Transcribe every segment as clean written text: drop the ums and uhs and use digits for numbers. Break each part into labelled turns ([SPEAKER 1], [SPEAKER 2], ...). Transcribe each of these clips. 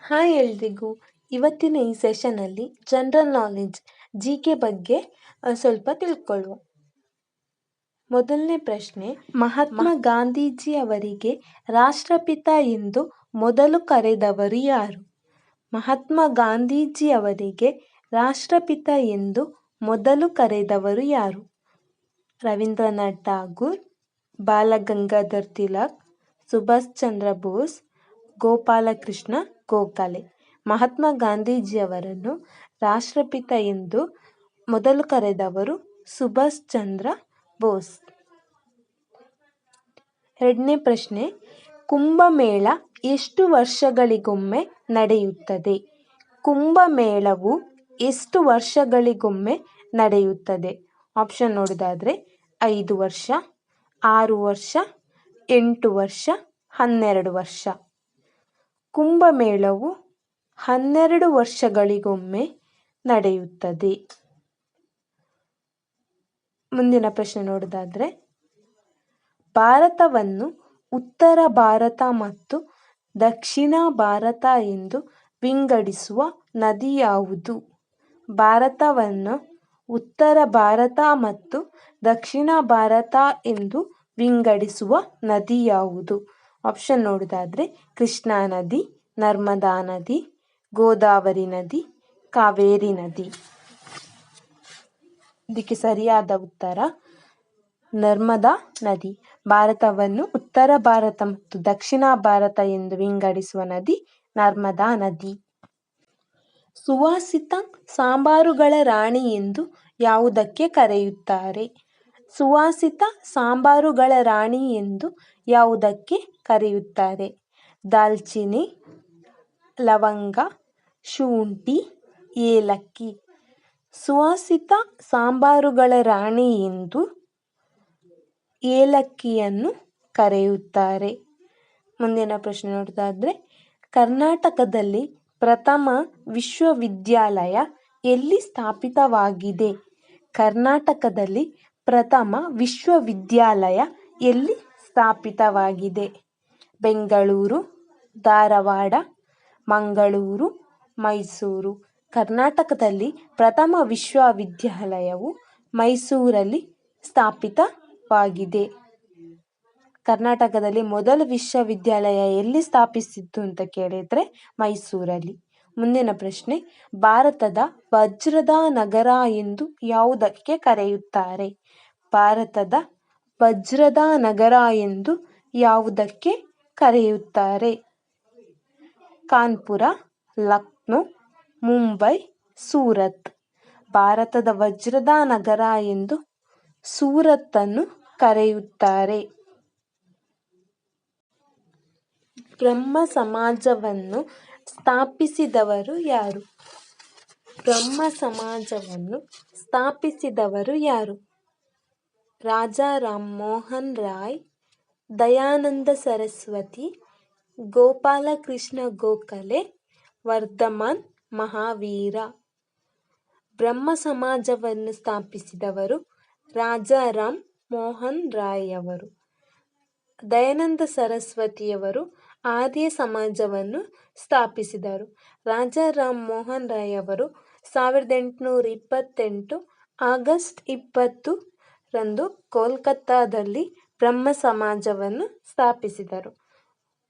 [SPEAKER 1] Hi ಎಲ್ರಿಗೂ. ಇವತ್ತಿನ ಈ ಸೆಷನಲ್ಲಿ ಜನರಲ್ ನಾಲೆಡ್ಜ್ ಕೆ ಬಗ್ಗೆ ಸ್ವಲ್ಪ ತಿಳ್ಕೊಳ್ಳುವ. ಮೊದಲನೇ ಪ್ರಶ್ನೆ, ಮಹಾತ್ಮ ಗಾಂಧೀಜಿ ಅವರಿಗೆ ರಾಷ್ಟ್ರಪಿತ ಎಂದು ಮೊದಲು ಕರೆದವರು ಯಾರು? ಮಹಾತ್ಮ ಗಾಂಧೀಜಿ ಅವರಿಗೆ ರಾಷ್ಟ್ರಪಿತ ಎಂದು ಮೊದಲು ಕರೆದವರು ಯಾರು? ರವೀಂದ್ರನಾಥ್ ಠಾಗೂರ್, ಬಾಲಗಂಗಾಧರ್ ತಿಲಕ್, ಸುಭಾಷ್ ಚಂದ್ರ ಬೋಸ್, ಗೋಪಾಲಕೃಷ್ಣ ಗೋಖಲೆ. ಮಹಾತ್ಮ ಗಾಂಧೀಜಿಯವರನ್ನು ರಾಷ್ಟ್ರಪಿತ ಎಂದು ಮೊದಲು ಕರೆದವರು ಸುಭಾಷ್ ಚಂದ್ರ ಬೋಸ್. ಎರಡನೇ ಪ್ರಶ್ನೆ, ಕುಂಭಮೇಳ ಎಷ್ಟು ವರ್ಷಗಳಿಗೊಮ್ಮೆ ನಡೆಯುತ್ತದೆ? ಕುಂಭಮೇಳವು ಎಷ್ಟು ವರ್ಷಗಳಿಗೊಮ್ಮೆ ನಡೆಯುತ್ತದೆ? ಆಪ್ಷನ್ ನೋಡೋದಾದರೆ 5 ವರ್ಷ, 6 ವರ್ಷ, 8 ವರ್ಷ, 12 ವರ್ಷ. ಕುಂಭಮೇಳವು 12 ವರ್ಷಗಳಿಗೊಮ್ಮೆ ನಡೆಯುತ್ತದೆ. ಮುಂದಿನ ಪ್ರಶ್ನೆ ನೋಡೋದಾದರೆ, ಭಾರತವನ್ನು ಉತ್ತರ ಭಾರತ ಮತ್ತು ದಕ್ಷಿಣ ಭಾರತ ಎಂದು ವಿಂಗಡಿಸುವ ನದಿ ಯಾವುದು? ಭಾರತವನ್ನು ಉತ್ತರ ಭಾರತ ಮತ್ತು ದಕ್ಷಿಣ ಭಾರತ ಎಂದು ವಿಂಗಡಿಸುವ ನದಿ ಯಾವುದು? ಆಪ್ಷನ್ ನೋಡೋದಾದರೆ ಕೃಷ್ಣಾ ನದಿ, ನರ್ಮದಾ ನದಿ, ಗೋದಾವರಿ ನದಿ, ಕಾವೇರಿ ನದಿ. ಇದಕ್ಕೆ ಸರಿಯಾದ ಉತ್ತರ ನರ್ಮದಾ ನದಿ. ಭಾರತವನ್ನು ಉತ್ತರ ಭಾರತ ಮತ್ತು ದಕ್ಷಿಣ ಭಾರತ ಎಂದು ವಿಂಗಡಿಸುವ ನದಿ ನರ್ಮದಾ ನದಿ. ಸುವಾಸಿತ ಸಾಂಬಾರುಗಳ ರಾಣಿ ಎಂದು ಯಾವುದಕ್ಕೆ ಕರೆಯುತ್ತಾರೆ? ಸುವಾಸಿತ ಸಾಂಬಾರುಗಳ ರಾಣಿ ಎಂದು ಯಾವುದಕ್ಕೆ ಕರೆಯುತ್ತಾರೆ? ದಾಲ್ಚಿನ್ನಿ, ಲವಂಗ, ಶುಂಠಿ, ಏಲಕ್ಕಿ. ಸುವಾಸಿತ ಸಾಂಬಾರುಗಳ ರಾಣಿ ಎಂದು ಏಲಕ್ಕಿಯನ್ನು ಕರೆಯುತ್ತಾರೆ. ಮುಂದಿನ ಪ್ರಶ್ನೆ ನೋಡೋದಾದರೆ, ಕರ್ನಾಟಕದಲ್ಲಿ ಪ್ರಥಮ ವಿಶ್ವವಿದ್ಯಾಲಯ ಎಲ್ಲಿ ಸ್ಥಾಪಿತವಾಗಿದೆ? ಕರ್ನಾಟಕದಲ್ಲಿ ಪ್ರಥಮ ವಿಶ್ವವಿದ್ಯಾಲಯ ಎಲ್ಲಿ ಸ್ಥಾಪಿತವಾಗಿದೆ? ಬೆಂಗಳೂರು, ಧಾರವಾಡ, ಮಂಗಳೂರು, ಮೈಸೂರು. ಕರ್ನಾಟಕದಲ್ಲಿ ಪ್ರಥಮ ವಿಶ್ವವಿದ್ಯಾಲಯವು ಮೈಸೂರಲ್ಲಿ ಸ್ಥಾಪಿತವಾಗಿದೆ. ಕರ್ನಾಟಕದಲ್ಲಿ ಮೊದಲ ವಿಶ್ವವಿದ್ಯಾಲಯ ಎಲ್ಲಿ ಸ್ಥಾಪಿಸಿತ್ತು ಅಂತ ಕೇಳಿದರೆ ಮೈಸೂರಲ್ಲಿ. ಮುಂದಿನ ಪ್ರಶ್ನೆ, ಭಾರತದ ವಜ್ರದ ನಗರ ಎಂದು ಯಾವುದಕ್ಕೆ ಕರೆಯುತ್ತಾರೆ? ಭಾರತದ ವಜ್ರದ ನಗರ ಎಂದು ಯಾವುದಕ್ಕೆ ಕರೆಯುತ್ತಾರೆ? ಕಾನ್ಪುರ, ಲಕ್ನೋ, ಮುಂಬೈ, ಸೂರತ್. ಭಾರತದ ವಜ್ರದ ನಗರ ಎಂದು ಸೂರತ್ತನ್ನು ಕರೆಯುತ್ತಾರೆ. ಬ್ರಹ್ಮ ಸಮಾಜವನ್ನು ಸ್ಥಾಪಿಸಿದವರು ಯಾರು? ಬ್ರಹ್ಮ ಸಮಾಜವನ್ನು ಸ್ಥಾಪಿಸಿದವರು ಯಾರು? ರಾಜಾ ರಾಮ್ ಮೋಹನ್ ರಾಯ್, ದಯಾನಂದ ಸರಸ್ವತಿ, ಗೋಪಾಲಕೃಷ್ಣ ಗೋಖಲೆ, ವರ್ಧಮಾನ್ ಮಹಾವೀರ. ಬ್ರಹ್ಮ ಸಮಾಜವನ್ನು ಸ್ಥಾಪಿಸಿದವರು ರಾಜಾ ರಾಮ್ ಮೋಹನ್ ರಾಯ್ ಅವರು. ದಯಾನಂದ ಸರಸ್ವತಿಯವರು ಆರ್ಯ ಸಮಾಜವನ್ನು ಸ್ಥಾಪಿಸಿದರು. ರಾಜಾ ರಾಮ್ ಮೋಹನ್ ರಾಯ್ ಅವರು 1828 ಆಗಸ್ಟ್ 20 ರಂದು ಕೋಲ್ಕತ್ತಾದಲ್ಲಿ ಬ್ರಹ್ಮ ಸಮಾಜವನ್ನು ಸ್ಥಾಪಿಸಿದರು.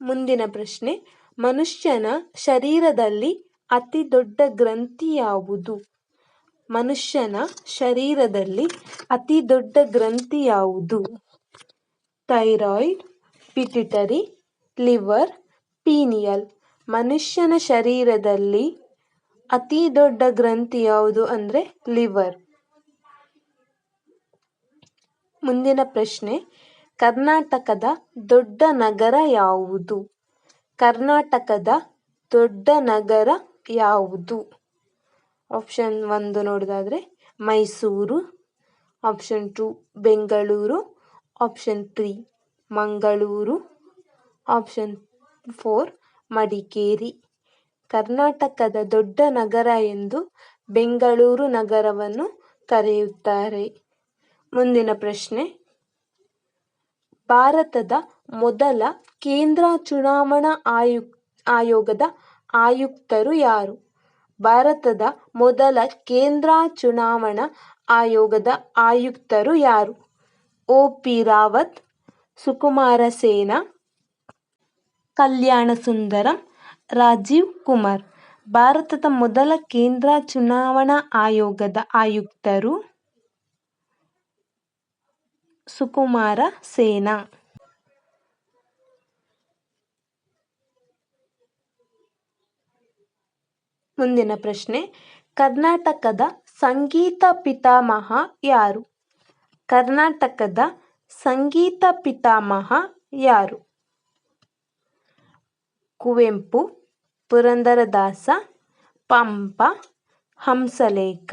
[SPEAKER 1] ಮುಂದಿನ ಪ್ರಶ್ನೆ, ಮನುಷ್ಯನ ಶರೀರದಲ್ಲಿ ಅತಿ ದೊಡ್ಡ ಗ್ರಂಥಿ ಯಾವುದು? ಮನುಷ್ಯನ ಶರೀರದಲ್ಲಿ ಅತಿ ದೊಡ್ಡ ಗ್ರಂಥಿ ಯಾವುದು? Thyroid, pituitary, liver, pineal. ಮನುಷ್ಯನ ಶರೀರದಲ್ಲಿ ಅತಿ ದೊಡ್ಡ ಗ್ರಂಥಿ ಯಾವುದು ಅಂದರೆ ಲಿವರ್. ಮುಂದಿನ ಪ್ರಶ್ನೆ, ಕರ್ನಾಟಕದ ದೊಡ್ಡ ನಗರ ಯಾವುದು? ಕರ್ನಾಟಕದ ದೊಡ್ಡ ನಗರ ಯಾವುದು? ಆಪ್ಷನ್ 1 ನೋಡೋದಾದರೆ Mysuru, option 2 Bengaluru, option 3 Mangaluru, option 4 Madikeri. ಕರ್ನಾಟಕದ ದೊಡ್ಡ ನಗರ ಎಂದು ಬೆಂಗಳೂರು ನಗರವನ್ನು ಕರೆಯುತ್ತಾರೆ. ಮುಂದಿನ ಪ್ರಶ್ನೆ, ಭಾರತದ ಮೊದಲ ಕೇಂದ್ರ ಚುನಾವಣಾ ಆಯೋಗದ ಆಯುಕ್ತರು ಯಾರು? ಭಾರತದ ಮೊದಲ ಕೇಂದ್ರ ಚುನಾವಣಾ ಆಯೋಗದ ಆಯುಕ್ತರು ಯಾರು? O.P. ರಾವತ್, ಸುಕುಮಾರ ಸೇನಾ, ಕಲ್ಯಾಣ ಸುಂದರಂ, ರಾಜೀವ್ ಕುಮಾರ್. ಭಾರತದ ಮೊದಲ ಕೇಂದ್ರ ಚುನಾವಣಾ ಆಯೋಗದ ಆಯುಕ್ತರು ಸುಕುಮಾರ ಸೇನಾ. ಮುಂದಿನ ಪ್ರಶ್ನೆ, ಕರ್ನಾಟಕದ ಸಂಗೀತ ಪಿತಾಮಹ ಯಾರು? ಕರ್ನಾಟಕದ ಸಂಗೀತ ಪಿತಾಮಹ ಯಾರು? ಕುವೆಂಪು, ಪುರಂದರದಾಸ, ಪಂಪ, ಹಂಸಲೇಖ.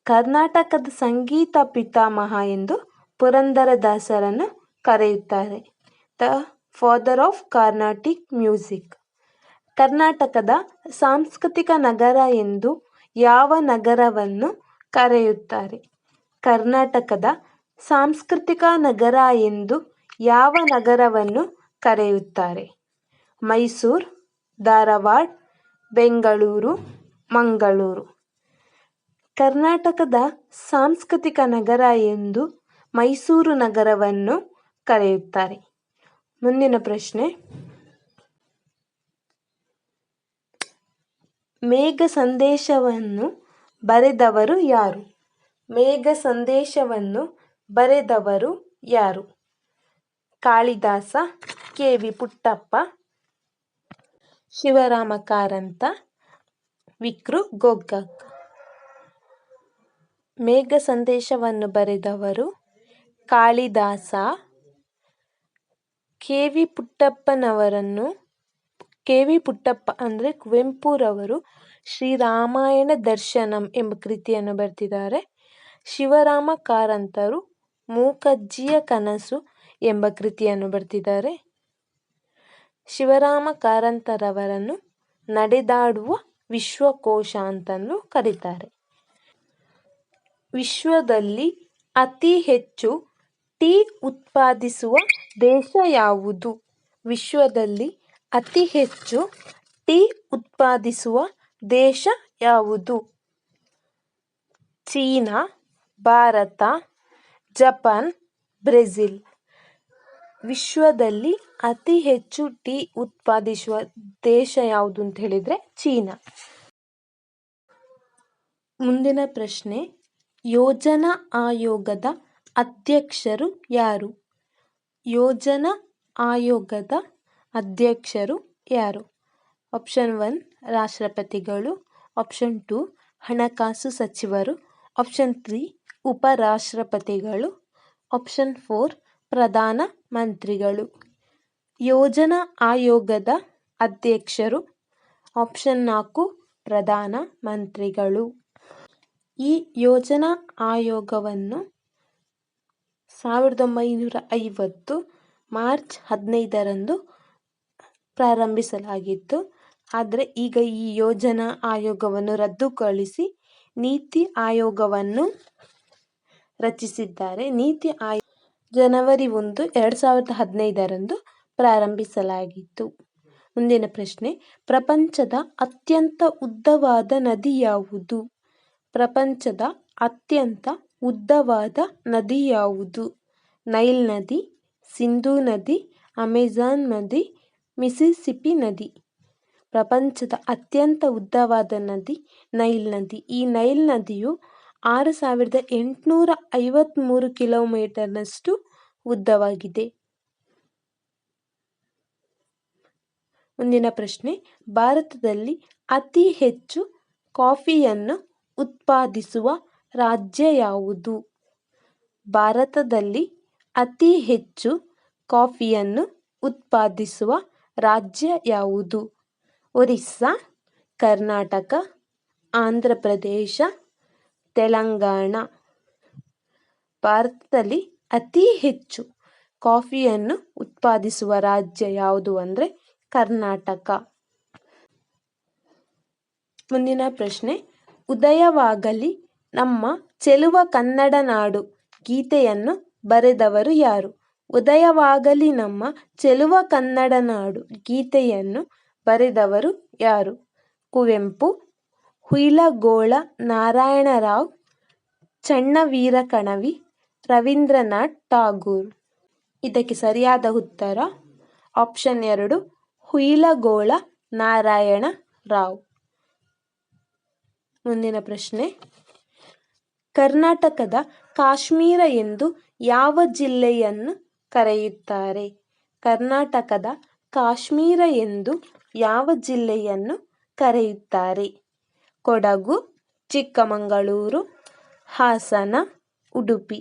[SPEAKER 1] ಕರ್ನಾಟಕದ ಸಂಗೀತ ಪಿತಾಮಹ ಎಂದು ಪುರಂದರದಾಸರನ್ನು ಕರೆಯುತ್ತಾರೆ. The father of Carnatic music. ಕರ್ನಾಟಕದ ಸಾಂಸ್ಕೃತಿಕ ನಗರ ಎಂದು ಯಾವ ನಗರವನ್ನು ಕರೆಯುತ್ತಾರೆ? ಕರ್ನಾಟಕದ ಸಾಂಸ್ಕೃತಿಕ ನಗರ ಎಂದು ಯಾವ ನಗರವನ್ನು ಕರೆಯುತ್ತಾರೆ? ಮೈಸೂರು, ಧಾರವಾಡ, ಬೆಂಗಳೂರು, ಮಂಗಳೂರು. ಕರ್ನಾಟಕದ ಸಾಂಸ್ಕೃತಿಕ ನಗರ ಎಂದು ಮೈಸೂರು ನಗರವನ್ನು ಕರೆಯುತ್ತಾರೆ. ಮುಂದಿನ ಪ್ರಶ್ನೆ, ಮೇಘ ಸಂದೇಶವನ್ನು ಬರೆದವರು ಯಾರು? ಮೇಘ ಸಂದೇಶವನ್ನು ಬರೆದವರು ಯಾರು? ಕಾಳಿದಾಸ, ಕೆ.ವಿ. ಪುಟ್ಟಪ್ಪ, ಶಿವರಾಮ ಕಾರಂತ, ವಿ.ಕೃ. ಗೋಕಾಕ್. ಮೇಘ ಸಂದೇಶವನ್ನು ಬರೆದವರು ಕಾಳಿದಾಸ. ಕೆ.ವಿ. ಪುಟ್ಟಪ್ಪ ಅಂದರೆ ಕುವೆಂಪುರವರು ಶ್ರೀರಾಮಾಯಣ ದರ್ಶನಂ ಎಂಬ ಕೃತಿಯನ್ನು ಬರೆದಿದ್ದಾರೆ. ಶಿವರಾಮ ಕಾರಂತರು ಮೂಕಜ್ಜಿಯ ಕನಸು ಎಂಬ ಕೃತಿಯನ್ನು ಬರೆದಿದ್ದಾರೆ. ಶಿವರಾಮ ಕಾರಂತರವರನ್ನು ನಡೆದಾಡುವ ವಿಶ್ವಕೋಶ ಅಂತಲೂ ಕರೀತಾರೆ. ವಿಶ್ವದಲ್ಲಿ ಅತಿ ಹೆಚ್ಚು ಟೀ ಉತ್ಪಾದಿಸುವ ದೇಶ ಯಾವುದು? ವಿಶ್ವದಲ್ಲಿ ಅತಿ ಹೆಚ್ಚು ಟೀ ಉತ್ಪಾದಿಸುವ ದೇಶ ಯಾವುದು? China, Bharat, Japan, Brazil. ವಿಶ್ವದಲ್ಲಿ ಅತಿ ಹೆಚ್ಚು ಟೀ ಉತ್ಪಾದಿಸುವ ದೇಶ ಯಾವುದು ಅಂತ ಹೇಳಿದರೆ ಚೀನಾ. ಮುಂದಿನ ಪ್ರಶ್ನೆ, ಯೋಜನಾ ಆಯೋಗದ ಅಧ್ಯಕ್ಷರು ಯಾರು? ಯೋಜನಾ ಆಯೋಗದ ಅಧ್ಯಕ್ಷರು ಯಾರು? ಆಪ್ಷನ್ 1 ರಾಷ್ಟ್ರಪತಿಗಳು, ಆಪ್ಷನ್ 2 ಹಣಕಾಸು ಸಚಿವರು, ಆಪ್ಷನ್ 3 ಉಪರಾಷ್ಟ್ರಪತಿಗಳು, ಆಪ್ಷನ್ 4 ಪ್ರಧಾನ ಮಂತ್ರಿಗಳು. ಯೋಜನಾ ಆಯೋಗದ ಅಧ್ಯಕ್ಷರು, ಆಪ್ಷನ್ 4 ಪ್ರಧಾನ ಮಂತ್ರಿಗಳು. ಈ ಯೋಜನಾ ಆಯೋಗವನ್ನು 1950 ಮಾರ್ಚ್ 15ರಂದು ಪ್ರಾರಂಭಿಸಲಾಗಿತ್ತು. ಆದರೆ ಈಗ ಈ ಯೋಜನಾ ಆಯೋಗವನ್ನು ರದ್ದುಗೊಳಿಸಿ ನೀತಿ ಆಯೋಗವನ್ನು ರಚಿಸಿದ್ದಾರೆ. ನೀತಿ ಆಯೋಗ ಜನವರಿ 1, 2015ರಂದು ಪ್ರಾರಂಭಿಸಲಾಗಿತ್ತು. ಮುಂದಿನ ಪ್ರಶ್ನೆ, ಪ್ರಪಂಚದ ಅತ್ಯಂತ ಉದ್ದವಾದ ನದಿ ಯಾವುದು? ಪ್ರಪಂಚದ ಅತ್ಯಂತ ಉದ್ದವಾದ ನದಿ ಯಾವುದು? ನೈಲ್ ನದಿ, ಸಿಂಧೂ ನದಿ, ಅಮೆಜಾನ್ ನದಿ, ಮಿಸಿಸಿಪ್ಪಿ ನದಿ. ಪ್ರಪಂಚದ ಅತ್ಯಂತ ಉದ್ದವಾದ ನದಿ ನೈಲ್ ನದಿ. ಈ ನೈಲ್ ನದಿಯು 6853 ಕಿಲೋಮೀಟರ್ನಷ್ಟು ಉದ್ದವಾಗಿದೆ. ಮುಂದಿನ ಪ್ರಶ್ನೆ, ಭಾರತದಲ್ಲಿ ಅತಿ ಹೆಚ್ಚು ಕಾಫಿಯನ್ನು ಉತ್ಪಾದಿಸುವ ರಾಜ್ಯ ಯಾವುದು? ಭಾರತದಲ್ಲಿ ಅತಿ ಹೆಚ್ಚು ಕಾಫಿಯನ್ನು ಉತ್ಪಾದಿಸುವ ರಾಜ್ಯ ಯಾವುದು? ಒರಿಸ್ಸಾ, ಕರ್ನಾಟಕ, ಆಂಧ್ರ ಪ್ರದೇಶ, ತೆಲಂಗಾಣ. ಭಾರತದಲ್ಲಿ ಅತಿ ಹೆಚ್ಚು ಕಾಫಿಯನ್ನು ಉತ್ಪಾದಿಸುವ ರಾಜ್ಯ ಯಾವುದು ಅಂದರೆ ಕರ್ನಾಟಕ. ಮುಂದಿನ ಪ್ರಶ್ನೆ, ಉದಯವಾಗಲಿ ನಮ್ಮ ಚೆಲುವ ಕನ್ನಡ ನಾಡು ಗೀತೆಯನ್ನು ಬರೆದವರು ಯಾರು? ಉದಯವಾಗಲಿ ನಮ್ಮ ಚೆಲುವ ಕನ್ನಡ ನಾಡು ಗೀತೆಯನ್ನು ಬರೆದವರು ಯಾರು? ಕುವೆಂಪು, ಹುಯಿಲಗೋಳ ನಾರಾಯಣರಾವ್, ಚನ್ನವೀರ ಕಣವಿ, ರವೀಂದ್ರನಾಥ್ ಟಾಗೂರ್. ಇದಕ್ಕೆ ಸರಿಯಾದ ಉತ್ತರ ಆಪ್ಷನ್ 2 ಹುಯಿಲಗೋಳ ನಾರಾಯಣ ರಾವ್. ಮುಂದಿನ ಪ್ರಶ್ನೆ, ಕರ್ನಾಟಕದ ಕಾಶ್ಮೀರ ಎಂದು ಯಾವ ಜಿಲ್ಲೆಯನ್ನು ಕರೆಯುತ್ತಾರೆ? ಕರ್ನಾಟಕದ ಕಾಶ್ಮೀರ ಎಂದು ಯಾವ ಜಿಲ್ಲೆಯನ್ನು ಕರೆಯುತ್ತಾರೆ? ಕೊಡಗು, ಚಿಕ್ಕಮಗಳೂರು, ಹಾಸನ, ಉಡುಪಿ.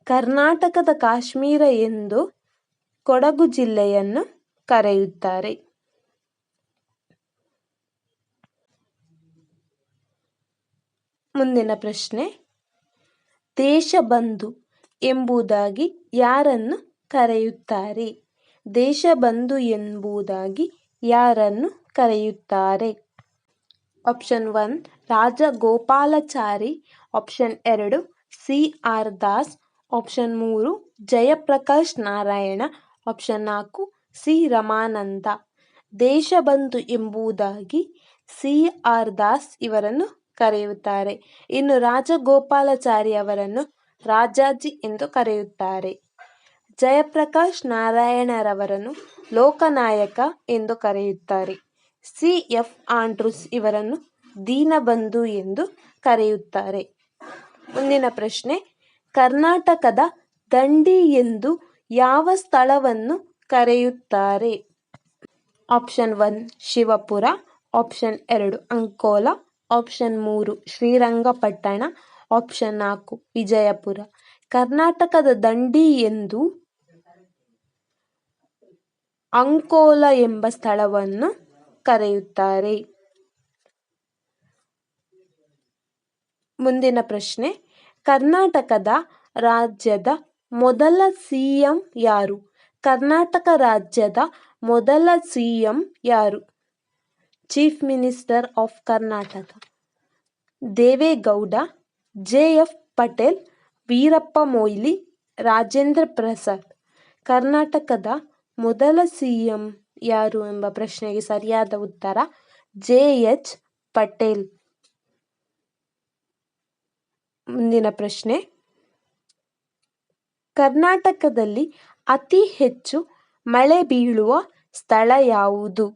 [SPEAKER 1] ಕರ್ನಾಟಕದ ಕಾಶ್ಮೀರ ಎಂದು ಕೊಡಗು ಜಿಲ್ಲೆಯನ್ನು ಕರೆಯುತ್ತಾರೆ. ಮುಂದಿನ ಪ್ರಶ್ನೆ, ದೇಶಬಂಧು ಎಂಬುದಾಗಿ ಯಾರನ್ನು ಕರೆಯುತ್ತಾರೆ? ದೇಶಬಂಧು ಎಂಬುದಾಗಿ ಯಾರನ್ನು ಕರೆಯುತ್ತಾರೆ? Option 1 Rajagopalachari, option 2 C R. Das, option 3 Jayaprakash Narayan, option 4 C. Ramananda. Deshbandhu ಎಂಬುದಾಗಿ ಸಿ.ಆರ್. ದಾಸ್ ಇವರನ್ನು ಕರೆಯುತ್ತಾರೆ. ಇನ್ನು ರಾಜಗೋಪಾಲಾಚಾರಿ ಅವರನ್ನು ರಾಜಾಜಿ ಎಂದು ಕರೆಯುತ್ತಾರೆ. ಜಯಪ್ರಕಾಶ್ ನಾರಾಯಣರವರನ್ನು ಲೋಕನಾಯಕ ಎಂದು ಕರೆಯುತ್ತಾರೆ. ಸಿ.ಎಫ್. ಆಂಡ್ರೂಸ್ ಇವರನ್ನು ದೀನಬಂಧು ಎಂದು ಕರೆಯುತ್ತಾರೆ. ಮುಂದಿನ ಪ್ರಶ್ನೆ, ಕರ್ನಾಟಕದ ದಂಡಿ ಎಂದು ಯಾವ ಸ್ಥಳವನ್ನು ಕರೆಯುತ್ತಾರೆ? Option 1 Shivapura, option 2 Ankola, option 3 Srirangapatna, option 4 Vijayapura. ಕರ್ನಾಟಕದ ದಂಡಿ ಎಂದು ಅಂಕೋಲಾ ಎಂಬ ಸ್ಥಳವನ್ನು ಕರೆಯುತ್ತಾರೆ. ಮುಂದಿನ ಪ್ರಶ್ನೆ, ಕರ್ನಾಟಕದ ರಾಜ್ಯದ ಮೊದಲ ಸಿ.ಎಂ ಯಾರು? ಕರ್ನಾಟಕ ರಾಜ್ಯದ ಮೊದಲ ಸಿ.ಎಂ ಯಾರು? Chief minister of Karnataka Deve Gowda, J F. Patel, Veerappa Moily, Rajendra Prasad. ಕರ್ನಾಟಕದ ಮೊದಲ ಸಿ.ಎಂ ಯಾರು ಎಂಬ ಪ್ರಶ್ನೆಗೆ ಸರಿಯಾದ ಉತ್ತರ ಜೆ.ಎಚ್. ಪಟೇಲ್. ಮುಂದಿನ ಪ್ರಶ್ನೆ, ಕರ್ನಾಟಕದಲ್ಲಿ ಅತಿ ಹೆಚ್ಚು ಮಳೆ ಬೀಳುವ ಸ್ಥಳ ಯಾವುದು?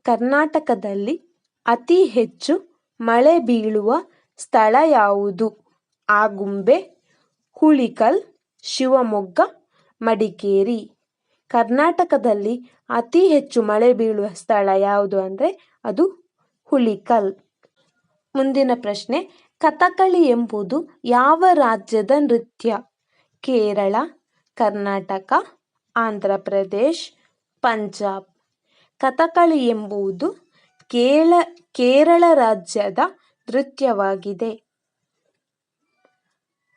[SPEAKER 1] ಕರ್ನಾಟಕದಲ್ಲಿ ಅತಿ ಹೆಚ್ಚು ಮಳೆ ಬೀಳುವ ಸ್ಥಳ ಯಾವುದು? ಆಗುಂಬೆ, ಹುಲಿಕಲ್, ಶಿವಮೊಗ್ಗ, ಮಡಿಕೇರಿ. ಕರ್ನಾಟಕದಲ್ಲಿ ಅತಿ ಹೆಚ್ಚು ಮಳೆ ಬೀಳುವ ಸ್ಥಳ ಯಾವುದು ಅಂದರೆ ಅದು ಹುಲಿಕಲ್. ಮುಂದಿನ ಪ್ರಶ್ನೆ, ಕಥಕಳಿ ಎಂಬುದು ಯಾವ ರಾಜ್ಯದ ನೃತ್ಯ? ಕೇರಳ, ಕರ್ನಾಟಕ, ಆಂಧ್ರ ಪ್ರದೇಶ್, ಪಂಜಾಬ್. ಕಥಕಳಿ ಎಂಬುದು ಕೇರಳ ರಾಜ್ಯದ ನೃತ್ಯವಾಗಿದೆ.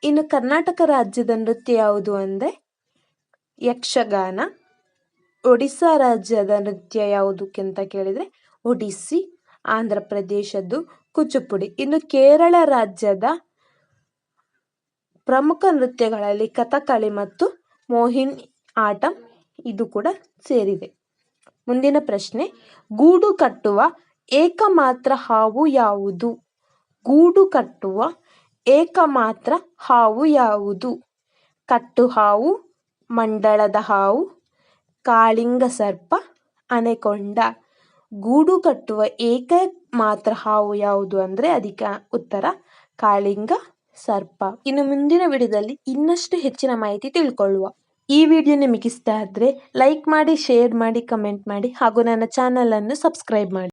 [SPEAKER 1] ಇನ್ನು ಕರ್ನಾಟಕ ರಾಜ್ಯದ ನೃತ್ಯ ಯಾವುದು ಅಂದರೆ ಯಕ್ಷಗಾನ. ಒಡಿಸ್ಸಾ ರಾಜ್ಯದ ನೃತ್ಯ ಯಾವುದು ಅಂತ ಕೇಳಿದರೆ ಒಡಿಸ್ಸಿ. ಆಂಧ್ರ ಪ್ರದೇಶದ್ದು ಕೂಚುಪುಡಿ. ಇನ್ನು ಕೇರಳ ರಾಜ್ಯದ ಪ್ರಮುಖ ನೃತ್ಯಗಳಲ್ಲಿ ಕಥಕಳಿ ಮತ್ತು ಮೋಹಿನಿ ಆಟ್ಟಂ ಇದು ಕೂಡ ಸೇರಿದೆ. ಮುಂದಿನ ಪ್ರಶ್ನೆ, ಗೂಡು ಕಟ್ಟುವ ಏಕಮಾತ್ರ ಹಾವು ಯಾವುದು? ಗೂಡು ಕಟ್ಟುವ ಏಕಮಾತ್ರ ಹಾವು ಯಾವುದು? ಕಟ್ಟು ಹಾವು, ಮಂಡಳದ ಹಾವು, ಕಾಳಿಂಗ ಸರ್ಪ, ಅನೆಕೊಂಡ. ಗೂಡು ಕಟ್ಟುವ ಏಕಮಾತ್ರ ಹಾವು ಯಾವುದು ಅಂದರೆ ಅದಕ್ಕೆ ಉತ್ತರ ಕಾಳಿಂಗ ಸರ್ಪ. ಇನ್ನು ಮುಂದಿನ ವಿಡಿಯೋದಲ್ಲಿ ಇನ್ನಷ್ಟು ಹೆಚ್ಚಿನ ಮಾಹಿತಿ ತಿಳ್ಕೊಳ್ಳುವ. ಈ ವಿಡಿಯೋ ನಿಮಗೆ ಇಷ್ಟ ಆದರೆ ಲೈಕ್ ಮಾಡಿ, ಶೇರ್ ಮಾಡಿ, ಕಮೆಂಟ್ ಮಾಡಿ ಹಾಗೂ ನನ್ನ ಚಾನಲನ್ನು ಸಬ್ಸ್ಕ್ರೈಬ್ ಮಾಡಿ.